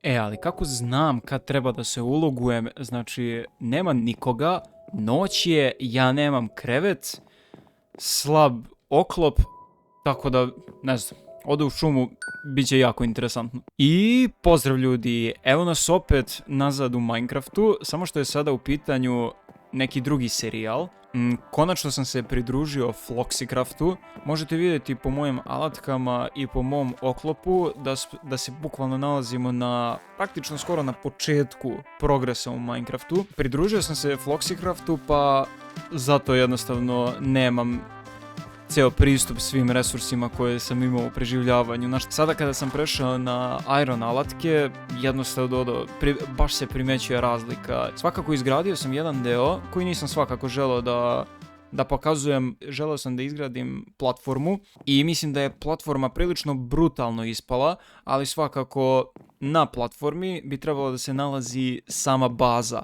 Ali kako znam kad treba da se ulogujem, znači nema nikoga, noć je, ja nemam krevet, slab oklop, tako da, ne znam, ode u šumu, bit će jako interesantno. I pozdrav ljudi, evo nas opet nazad u Minecraftu, samo što je sada u pitanju neki drugi serijal. Konačno sam se pridružio Floxycraftu. Možete vidjeti po mojim alatkama i po mom oklopu da se bukvalno nalazimo na praktično skoro na početku progresa u Minecraftu. Pridružio sam se Floxycraftu pa zato jednostavno nemam ceo pristup svim resursima koje sam imao u preživljavanju. Sada kada sam prešao na iron alatke, jednostavno baš se primećuje razlika. Svakako izgradio sam jedan deo koji nisam svakako želeo da pokazujem. Želeo sam da izgradim platformu i mislim da je platforma prilično brutalno ispala, ali svakako na platformi bi trebalo da se nalazi sama baza.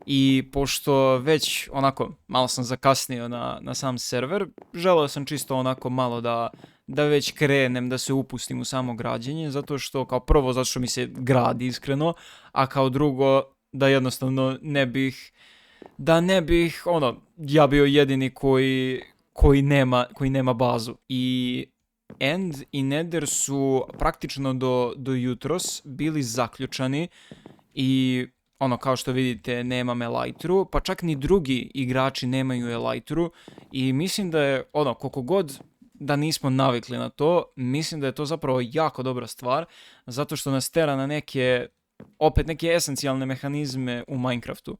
I pošto već onako malo sam zakasnio na sam server, želeo sam čisto onako malo da već krenem, da se upustim u samo građenje, zato što kao prvo zato što mi se gradi iskreno, a kao drugo da jednostavno ne bih ja bio jedini koji nema bazu. I End i Nether su praktično do jutros bili zaključani i kao što vidite, nemam elytru, pa čak ni drugi igrači nemaju elytru i mislim da je, koliko god da nismo navikli na to, mislim da je to zapravo jako dobra stvar, zato što nas tera na neke esencijalne mehanizme u Minecraftu.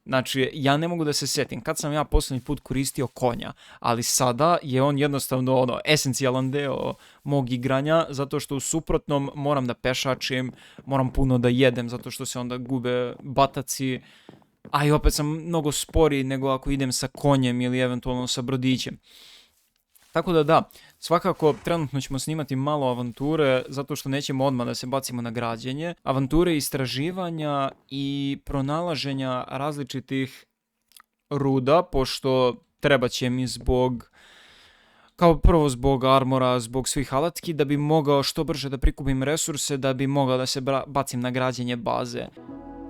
Znači, ja ne mogu da se setim kad sam ja posljednji put koristio konja, ali sada je on jednostavno esencijalan deo mog igranja, zato što u suprotnom moram da pešačim, moram puno da jedem, zato što se onda gube bataci, a i opet sam mnogo sporiji nego ako idem sa konjem ili eventualno sa brodićem. Tako da, svakako trenutno ćemo snimati malo avanture, zato što nećemo odmah da se bacimo na građenje. Avanture istraživanja i pronalaženja različitih ruda, pošto treba će mi kao prvo zbog armora, zbog svih alatki, da bi mogao što brže da prikupim resurse, da bi mogao da se bacim na građenje baze.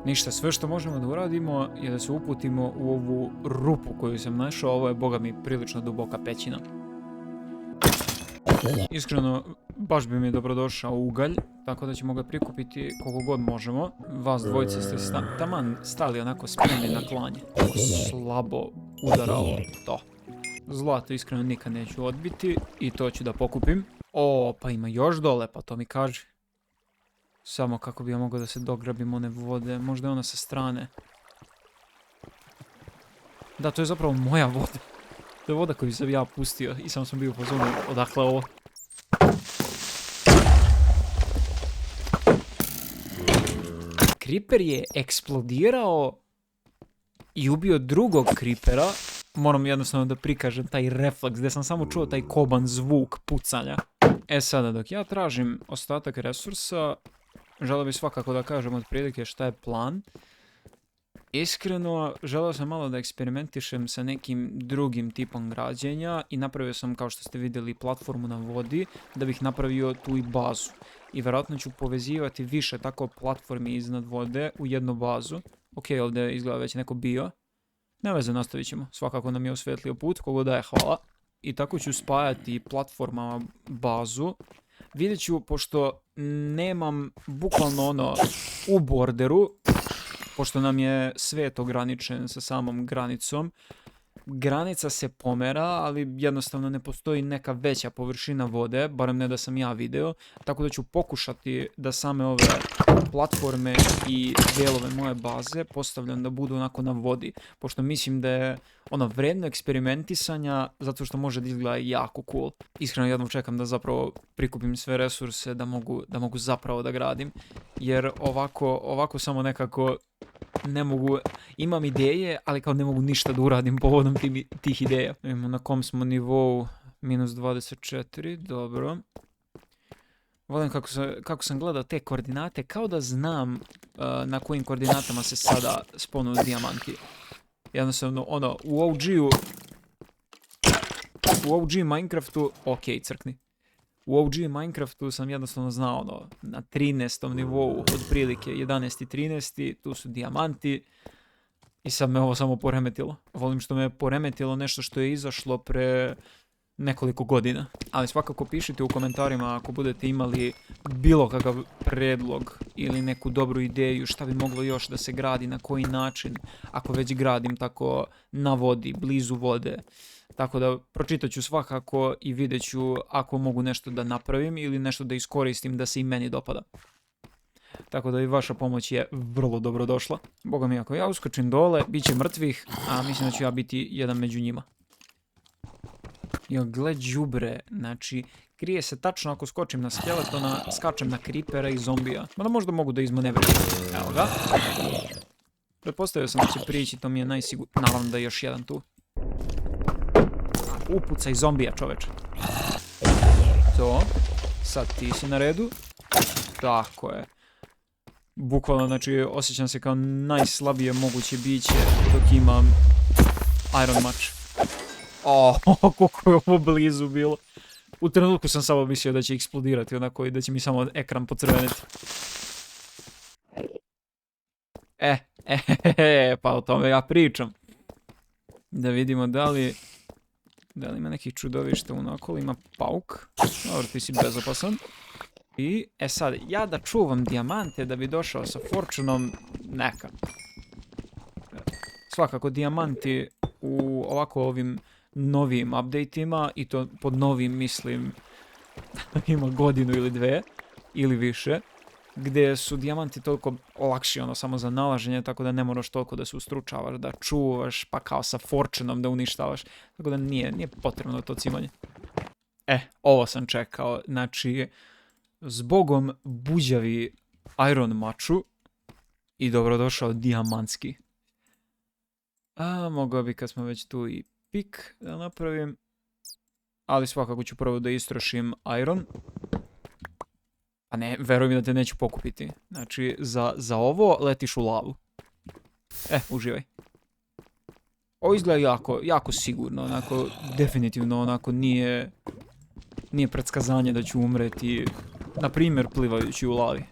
Ništa, sve što možemo da uradimo je da se uputimo u ovu rupu koju sam našao. Ovo je, boga mi, prilično duboka pećina. Iskreno, baš bi mi dobrodošao ugalj, tako da ćemo ga prikupiti koliko god možemo. Vas dvojice ste taman stali onako spremni na klanje. Tako slabo udarao to. Zlato iskreno nikad neću odbiti i to ću da pokupim. Pa ima još dole, pa to mi kaži. Samo kako bi ja mogao da se dograbim one vode, možda je ona sa strane. Da, to je zapravo moja voda. To je voda koju sam ja pustio i samo sam bio u fazonu odakle ovo. Creeper je eksplodirao i ubio drugog creepera. Moram jednostavno da prikažem taj refleks gdje sam samo čuo taj koban zvuk pucanja. Sada dok ja tražim ostatak resursa, želeo bih svakako da kažem otprilike šta je plan. Iskreno, želeo sam malo da eksperimentišem sa nekim drugim tipom građenja i napravio sam, kao što ste vidjeli, platformu na vodi da bih napravio tu i bazu. I vjerojatno ću povezivati više tako platformi iznad vode u jednu bazu. Ok, ovdje izgleda već neko bio. Ne veze, nastavit ćemo. Svakako nam je osvetlio put, kogo daje hvala. I tako ću spajati platformama bazu. Vidjet ću, pošto nemam bukvalno u borderu, pošto nam je svet ograničen sa samom granicom, granica se pomera, ali jednostavno ne postoji neka veća površina vode, barem ne da sam ja video, tako da ću pokušati da same ove platforme i dijelove moje baze postavljam da budu onako na vodi, pošto mislim da je vredno eksperimentisanja, zato što može da izgleda jako cool. Iskreno jednom čekam da zapravo prikupim sve resurse da mogu zapravo da gradim, jer ovako samo nekako ne mogu, imam ideje, ali kao ne mogu ništa da uradim povodom tih ideja. Vidimo na kom smo nivou, -24, dobro. Volim kako sam gledao te koordinate, kao da znam na kojim koordinatama se sada spawnuju dijamanti. Jednostavno, u OG Minecraftu, ok, crkni. U OG Minecraftu sam jednostavno znao ono, na 13. nivou, otprilike 11. i 13. tu su dijamanti i sad me ovo samo poremetilo. Volim što me poremetilo nešto što je izašlo pre nekoliko godina. Ali svakako pišite u komentarima ako budete imali bilo kakav predlog ili neku dobru ideju šta bi moglo još da se gradi, na koji način, ako već gradim tako na vodi, blizu vode. Tako da pročitat ću svakako i vidjet ću ako mogu nešto da napravim ili nešto da iskoristim da se i meni dopada. Tako da i vaša pomoć je vrlo dobro došla. Boga mi, ako ja uskočim dole, bit će mrtvih, a mislim da ću ja biti jedan među njima. Jo, gle đubre, znači, krije se tačno ako skočim na skeletona, skačem na creepera i zombija. Mada možda mogu da izmanevriram. Evo ga. Pretpostavio sam da će prići, to mi je najsigurnije. Naravno da je još jedan tu. Upucaj zombija, čoveče. To. Sad ti si na redu. Tako je. Bukvalno, znači, osjećam se kao najslabije moguće biće dok imam Iron Mač. Koliko je ovo blizu bilo. U trenutku sam samo mislio da će eksplodirati onako i da će mi samo ekran pocrveniti. Pa o tome ja pričam. Da vidimo da li ima nekih čudovišta unakolo. Ima pauk. Dobro, ti si bezopasan. I, sad, ja da čuvam dijamante da bi došao sa fortunom, neka. Svakako, dijamanti u ovako ovim novim update-ima, i to pod novim mislim ima godinu ili dve, ili više, gdje su dijamanti toliko lakši ono samo za nalaženje, tako da ne moraš toliko da se ustručavaš, da čuvaš, pa kao sa fortunom da uništavaš, tako da nije potrebno to cimanje. Ovo sam čekao, znači, zbogom buđavi Iron Maču i dobrodošao dijamantski. Mogao bi kad smo već tu i pik da napravim, ali svakako ću prvo da istrošim iron. A ne, veruj mi da te neću pokupiti. Znači, za ovo letiš u lavu. Uživaj. Ovo izgleda jako sigurno, onako, definitivno, onako, nije predskazanje da ću umreti, na primjer, plivajući u lavi.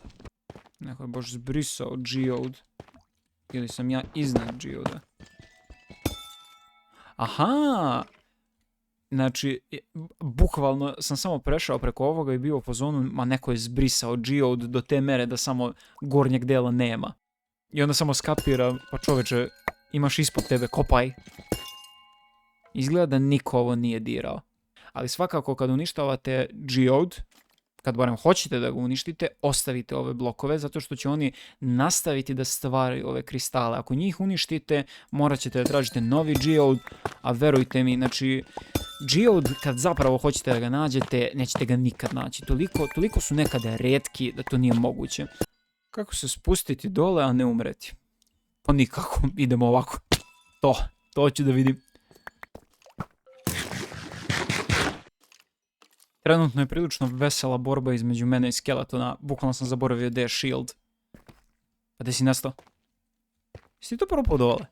Neko je baš zbrisao geode. Ili sam ja iznad geoda. Aha! Znači, bukvalno sam samo prešao preko ovoga i bio po zonu, ma neko je zbrisao geode do te mere da samo gornjeg dela nema. I onda samo skapira, pa čoveče, imaš ispod tebe, kopaj. Izgleda da niko ovo nije dirao. Ali svakako kad uništavate geode, kad barem hoćete da ga uništite, ostavite ove blokove, zato što će oni nastaviti da stvaraju ove kristale. Ako njih uništite, morat ćete da tražite novi geode, a verujte mi, znači, geode, kad zapravo hoćete da ga nađete, nećete ga nikad naći. Toliko su nekada retki da to nije moguće. Kako se spustiti dole, a ne umreti? Pa nikako, idemo ovako. To ću da vidim. Trenutno je prilično vesela borba između mene i skeletona. Bukvalno sam zaboravio gdje je shield. A gdje si nestao? Jesi ti to propao dole?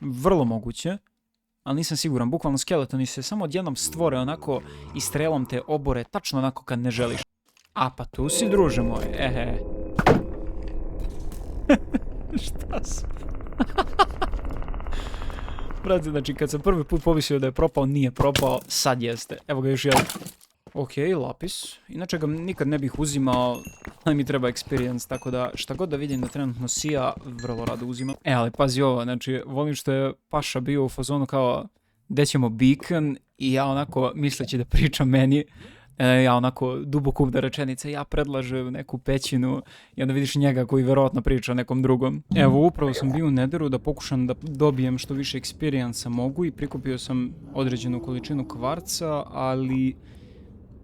Vrlo moguće. Ali nisam siguran. Bukvalno skeletoni se samo odjednom stvore onako i strelom te obore tačno onako kad ne želiš. A pa tu si, druže moj. Šta sam? Brate, znači kad sam prvi put pomislio da je propao, nije propao, sad jeste. Evo ga još jedan. Ok, lapis. Inače ga nikad ne bih uzimao, ali mi treba experience, tako da šta god da vidim da trenutno sija, vrlo rado uzimam. Ali pazi ovo, znači volim što je Paša bio u fazonu kao gde ćemo beacon i ja onako misleći da pričam meni, ja onako dubokupna rečenica, ja predlažem neku pećinu i onda vidiš njega koji verovatno priča nekom drugom. Evo, upravo sam bio u Netheru da pokušam da dobijem što više experience mogu i prikupio sam određenu količinu kvarca, ali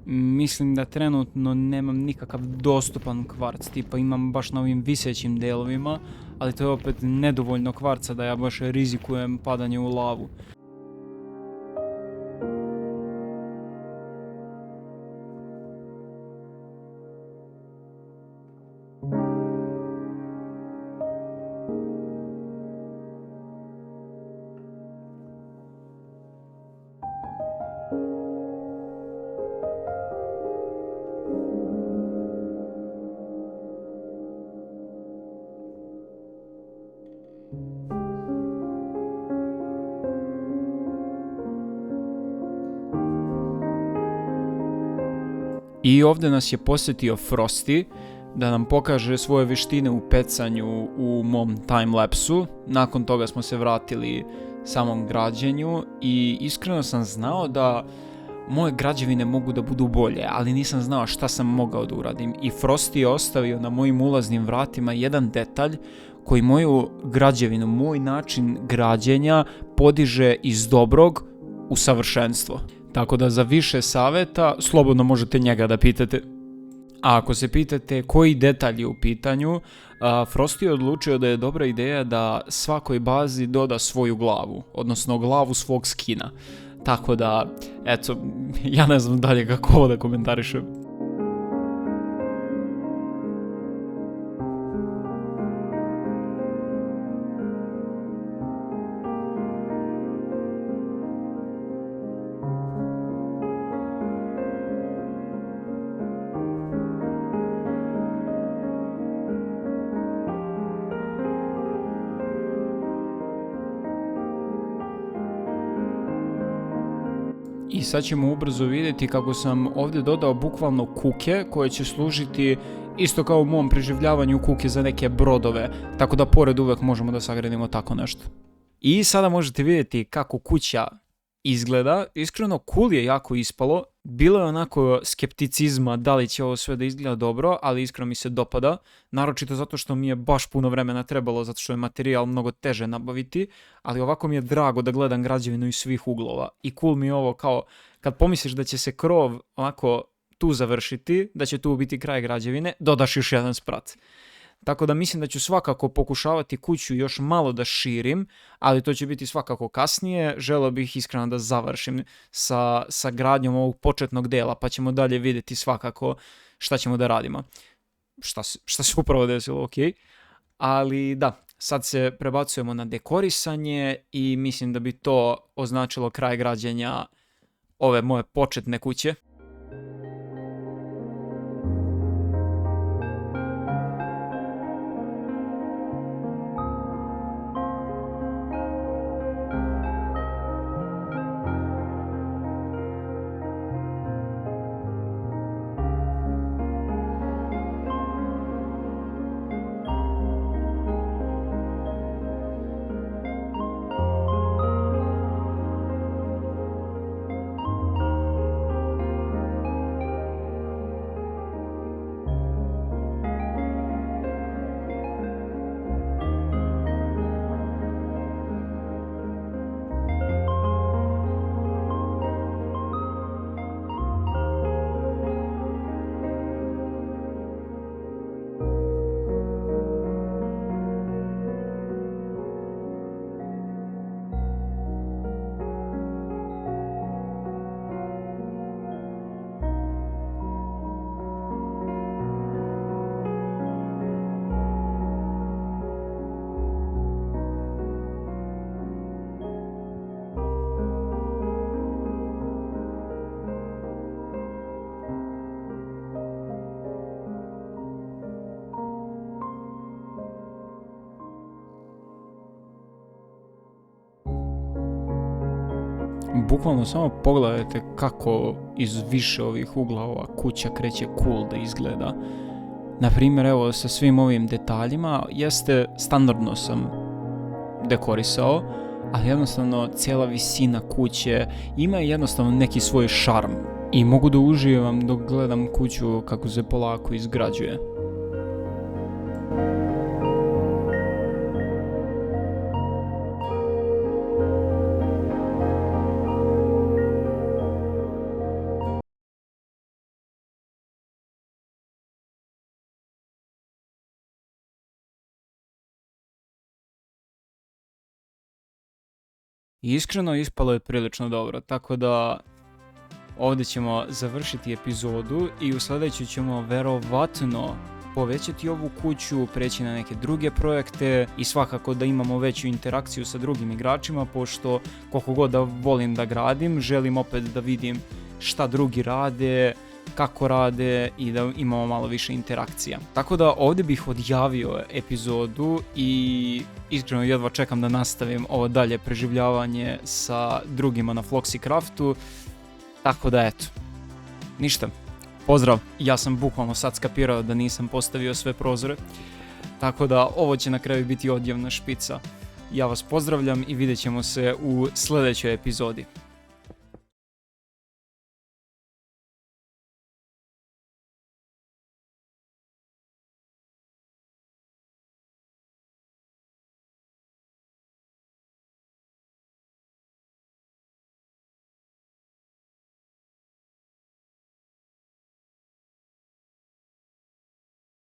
mislim da trenutno nemam nikakav dostupan kvarc, tipa imam baš na ovim visećim delovima, ali to je opet nedovoljno kvarca da ja baš rizikujem padanje u lavu. I ovdje nas je posjetio Frosty da nam pokaže svoje vještine u pecanju u mom timelapsu. Nakon toga smo se vratili samom građenju i iskreno sam znao da moje građevine mogu da budu bolje, ali nisam znao šta sam mogao da uradim. I Frosty je ostavio na mojim ulaznim vratima jedan detalj koji moju građevinu, moj način građenja podiže iz dobrog u savršenstvo. Tako da za više savjeta slobodno možete njega da pitate. A ako se pitate koji detalj je u pitanju, Frosty je odlučio da je dobra ideja da svakoj bazi doda svoju glavu, odnosno glavu svog skina. Tako da, eto, ja ne znam dalje kako ovo da komentarišem. I sad ćemo ubrzo vidjeti kako sam ovdje dodao bukvalno kuke koje će služiti isto kao u mom preživljavanju kuke za neke brodove, tako da pored uvek možemo da sagradimo tako nešto. I sada možete vidjeti kako kuća izgleda. Iskreno, cool je jako ispalo. Bilo je onako skepticizma da li će ovo sve da izgleda dobro, ali iskreno mi se dopada. Naročito zato što mi je baš puno vremena trebalo, zato što je materijal mnogo teže nabaviti, ali ovako mi je drago da gledam građevinu iz svih uglova. I cool mi je ovo kao, kad pomisliš da će se krov ovako tu završiti, da će tu biti kraj građevine, dodaš još jedan sprat. Tako da mislim da ću svakako pokušavati kuću još malo da širim, ali to će biti svakako kasnije. Želeo bih iskreno da završim sa gradnjom ovog početnog dela, pa ćemo dalje vidjeti svakako šta ćemo da radimo. Šta se upravo desilo, ok. Ali da, sad se prebacujemo na dekorisanje i mislim da bi to označilo kraj građenja ove moje početne kuće. Bukvalno samo pogledajte kako iz više ovih uglova kuća kreće cool da izgleda. Naprimjer, evo sa svim ovim detaljima, jeste standardno sam dekorisao, ali jednostavno cijela visina kuće ima jednostavno neki svoj šarm. I mogu da uživam dok gledam kuću kako se polako izgrađuje. I iskreno ispalo je prilično dobro, tako da ovdje ćemo završiti epizodu i u sljedećoj ćemo verovatno povećati ovu kuću, preći na neke druge projekte i svakako da imamo veću interakciju sa drugim igračima, pošto koliko god da volim da gradim, želim opet da vidim šta drugi rade, kako rade i da imamo malo više interakcija. Tako da ovdje bih odjavio epizodu i iskreno jedva čekam da nastavim ovo dalje preživljavanje sa drugima na Floxycraftu. Tako da eto, ništa. Pozdrav, ja sam bukvalno sad skapirao da nisam postavio sve prozore, tako da ovo će na kraju biti odjevna špica. Ja vas pozdravljam i vidjet ćemo se u sljedećoj epizodi.